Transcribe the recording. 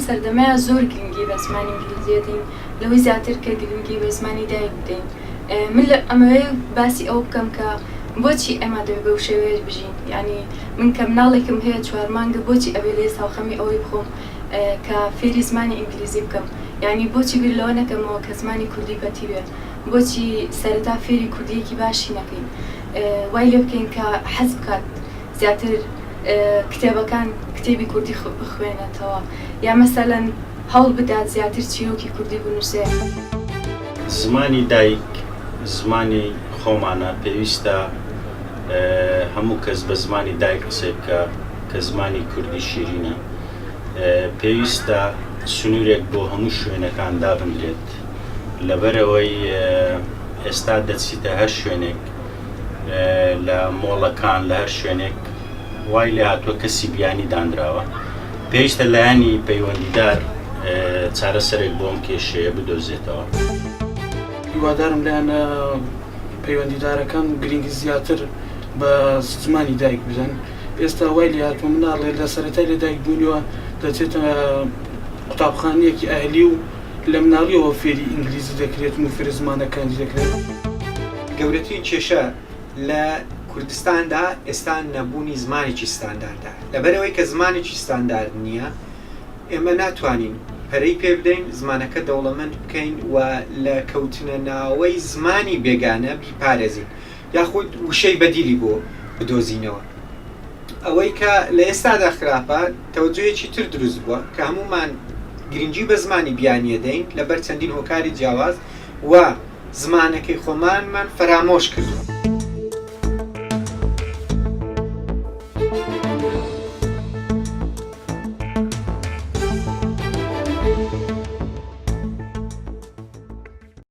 سەردەمەیە زۆر گرنگی بە زمانی ئینگلیزیە دەین لەوەی زیاتر کە گرنگی بە زمانی دایک بدەین. من لە ئەمەوەی باسی ئەو بکەم کە بۆچی ئێمە دەبێت بەو شێوەیە بژین، یعنی من کە مناڵێکم هەیە 4 مانگە بۆچی ئەبێ لێ ساوخەمی ئەوەی بخۆم کە فێری زمانی ئینگلیزی بکەم، یعنی بۆچی بیر لەوە نەکەمەوە کە زمانی کوردی بەتی بێ، بۆچی سەرەتا فێری کوردیەکی باشی نەکەین، وای لێ بکەین کە حەز بکات زیاتر کتێبەکان کتێبی کوردی بخوێنێتەوە، یا مەسەلەن هەوڵ بدات زیاتر چیرۆکی کوردی بنووسێ. زمانی دایک زمانی خۆمانە، پێویستە هەموو کەس بە زمانی دایک قسە بکە کە زمانی کوردی شیرینە. پێویستە سنوورێک بۆ هەموو شوێنەکان دابنرێت، لەبەرەوەی ئێستا دەچیتە هەر شوێنێک لە مۆڵەکان لە هەر شوێنێک وای لێ هاتووە کەسی بیانی دانراوە. پێویستە لایەنی پەیوەندیدار چارەسەرێک بۆم کێشەیە بدۆزێتەوە. هیوادارم لایەنە پەیوەندیدارەکان گرنگی زیاتر بە زمانی دایک بدەن. ئێستا وای لێ هاتووە مناڵێ لە سەرەتای لە دایک بوونیەوە دەچێتە قوتابخانەیەکی ئاهلی و لە مناڵیەوە فێری ئینگلیزی دەکرێت و فێری زمانەکانی دەکرێت. گەورەترین کێشە لە کوردستاندا ئێستا نەبوونی زمانێکی ستانداردە، لەبەرەوەی کە زمانێکی ستاندارد نییە ئێمە ناتوانین پەرەی پێ بدەین زمانەکە دەوڵەمەند بکەین و لە کەوتنە ناوەی زمانی بێگانە بیپارێزین یاخود وشەی بەدیلی بۆ بدۆزینەوە. ئەوەی کە لە ئێستادا خراپە تەوەجۆیەکی تر دروست بووە کە هەمومان گرنگی بە زمانی بیانیە دەین لەبەر چەندین هۆکاری جیاواز و زمانەکەی خۆمانمان فەرامۆش کردووە.